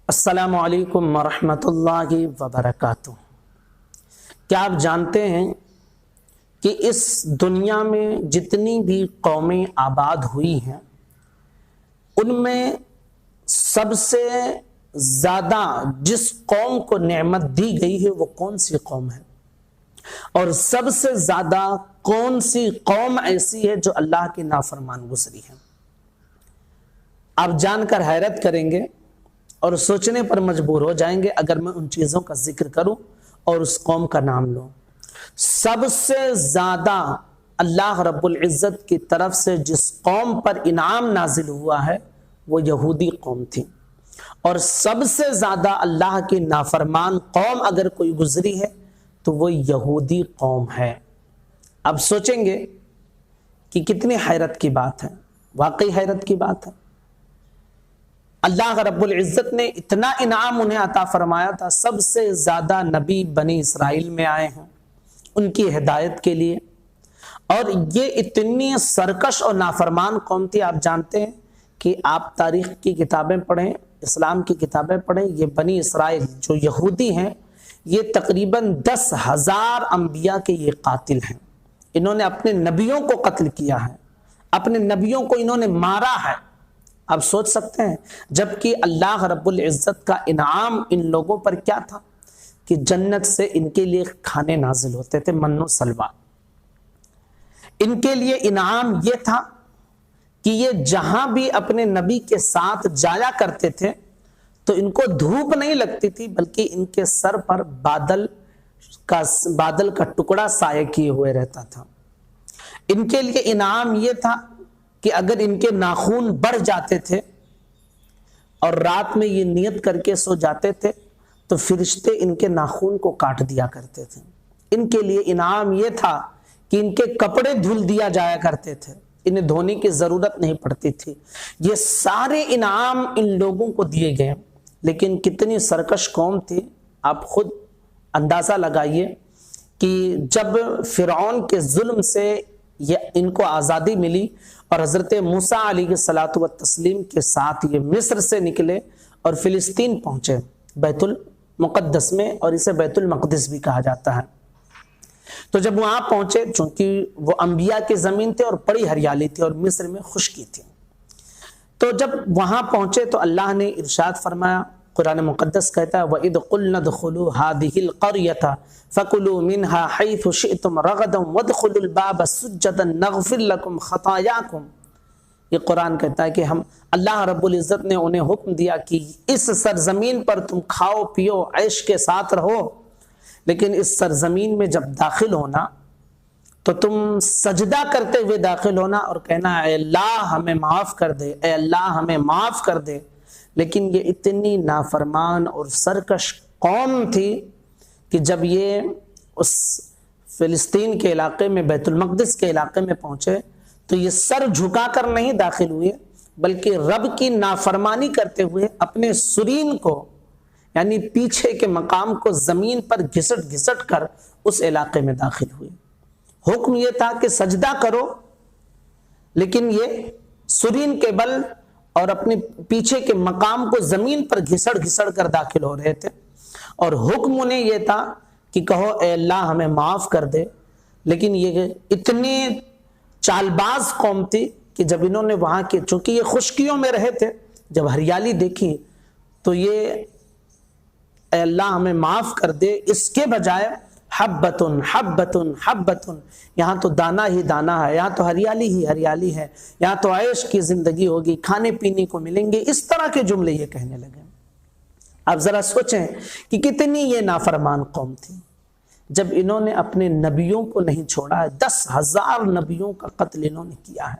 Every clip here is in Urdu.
السلام علیکم ورحمۃ اللہ وبرکاتہ۔ کیا آپ جانتے ہیں کہ اس دنیا میں جتنی بھی قومیں آباد ہوئی ہیں ان میں سب سے زیادہ جس قوم کو نعمت دی گئی ہے وہ کون سی قوم ہے، اور سب سے زیادہ کون سی قوم ایسی ہے جو اللہ کی نافرمان گزری ہے؟ آپ جان کر حیرت کریں گے اور سوچنے پر مجبور ہو جائیں گے اگر میں ان چیزوں کا ذکر کروں اور اس قوم کا نام لوں۔ سب سے زیادہ اللہ رب العزت کی طرف سے جس قوم پر انعام نازل ہوا ہے وہ یہودی قوم تھی، اور سب سے زیادہ اللہ کی نافرمان قوم اگر کوئی گزری ہے تو وہ یہودی قوم ہے۔ اب سوچیں گے کہ کتنی حیرت کی بات ہے، واقعی حیرت کی بات ہے۔ اللہ رب العزت نے اتنا انعام انہیں عطا فرمایا تھا، سب سے زیادہ نبی بنی اسرائیل میں آئے ہیں ان کی ہدایت کے لیے، اور یہ اتنی سرکش اور نافرمان قوم تھی۔ آپ جانتے ہیں کہ آپ تاریخ کی کتابیں پڑھیں، اسلام کی کتابیں پڑھیں، یہ بنی اسرائیل جو یہودی ہیں یہ تقریباً 10,000 انبیاء کے یہ قاتل ہیں۔ انہوں نے اپنے نبیوں کو قتل کیا ہے، اپنے نبیوں کو انہوں نے مارا ہے۔ آپ سوچ سکتے ہیں، جبکہ اللہ رب العزت کا انعام ان لوگوں پر کیا تھا کہ جنت سے ان کے لیے کھانے نازل ہوتے تھے، من و سلوہ۔ ان کے لیے انعام یہ تھا کہ یہ جہاں بھی اپنے نبی کے ساتھ جایا کرتے تھے تو ان کو دھوپ نہیں لگتی تھی، بلکہ ان کے سر پر بادل کا ٹکڑا سایہ کیے ہوئے رہتا تھا۔ ان کے لیے انعام یہ تھا کہ اگر ان کے ناخون بڑھ جاتے تھے اور رات میں یہ نیت کر کے سو جاتے تھے تو فرشتے ان کے ناخون کو کاٹ دیا کرتے تھے۔ ان کے لیے انعام یہ تھا کہ ان کے کپڑے دھل دیا جایا کرتے تھے، انہیں دھونے کی ضرورت نہیں پڑتی تھی۔ یہ سارے انعام ان لوگوں کو دیے گئے، لیکن کتنی سرکش قوم تھی۔ آپ خود اندازہ لگائیے کہ جب فرعون کے ظلم سے ان کو آزادی ملی اور حضرت موسیٰ علیہ الصلاۃ والتسلیم کے ساتھ یہ مصر سے نکلے اور فلسطین پہنچے، بیت المقدس میں، اور اسے بیت المقدس بھی کہا جاتا ہے۔ تو جب وہاں پہنچے، چونکہ وہ انبیاء کی زمین تھے اور بڑی ہریالی تھی اور مصر میں خشکی تھی، تو جب وہاں پہنچے تو اللہ نے ارشاد فرمایا، قرآن مقدس کہتا ہے وَإِذْ قُلْنَا ادْخُلُوا هَٰذِهِ الْقَرْيَةَ فَكُلُوا مِنْهَا حَيْثُ شِئْتُمْ رَغَدًا وَادْخُلُوا الْبَابَ سُجَّدًا نَغْفِرْ لَكُمْ خَطَايَاكُمْ۔ یہ قرآن کہتا ہے کہ اللہ رب العزت نے انہیں حکم دیا کہ اس سرزمین پر تم کھاؤ پیو عیش کے ساتھ رہو، لیکن اس سرزمین میں جب داخل ہونا تو تم سجدہ کرتے ہوئے داخل ہونا اور کہنا اے اللہ ہمیں معاف کر دے، اے اللہ ہمیں معاف کر دے۔ لیکن یہ اتنی نافرمان اور سرکش قوم تھی کہ جب یہ اس فلسطین کے علاقے میں، بیت المقدس کے علاقے میں پہنچے تو یہ سر جھکا کر نہیں داخل ہوئے، بلکہ رب کی نافرمانی کرتے ہوئے اپنے سرین کو، یعنی پیچھے کے مقام کو زمین پر گھسٹ گھسٹ کر اس علاقے میں داخل ہوئے۔ حکم یہ تھا کہ سجدہ کرو، لیکن یہ سرین کے بل اور اپنے پیچھے کے مقام کو زمین پر گھسڑ گھسڑ کر داخل ہو رہے تھے، اور حکم انہیں یہ تھا کہ کہو اے اللہ ہمیں معاف کر دے۔ لیکن یہ اتنی چالباز قوم تھی کہ جب انہوں نے وہاں کے، چونکہ یہ خشکیوں میں رہے تھے، جب ہریالی دیکھی تو یہ اے اللہ ہمیں معاف کر دے اس کے بجائے حبتن حبتن حبتن، یہاں تو دانا ہی دانا ہے، یہاں تو ہریالی ہی ہریالی ہے، یہاں تو عیش کی زندگی ہوگی، کھانے پینے کو ملیں گے، اس طرح کے جملے یہ کہنے لگے۔ آپ ذرا سوچیں کہ کتنی یہ نافرمان قوم تھی جب انہوں نے اپنے نبیوں کو نہیں چھوڑا ہے۔ 10,000 نبیوں کا قتل انہوں نے کیا ہے۔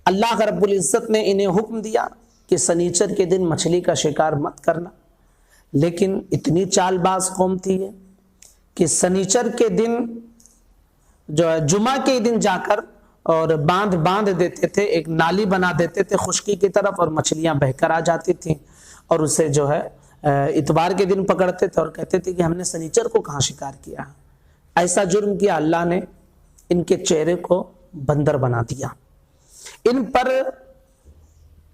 اللہ رب العزت نے انہیں حکم دیا کہ سنیچر کے دن مچھلی کا شکار مت کرنا، لیکن اتنی چال باز قوم تھی یہ کہ سنیچر کے دن جو ہے جمعہ کے دن جا کر اور باندھ دیتے تھے، ایک نالی بنا دیتے تھے خشکی کی طرف، اور مچھلیاں بہہ کر آ جاتی تھیں، اور اسے جو ہے اتوار کے دن پکڑتے تھے اور کہتے تھے کہ ہم نے سنیچر کو کہاں شکار کیا۔ ایسا جرم کیا اللہ نے ان کے چہرے کو بندر بنا دیا، ان پر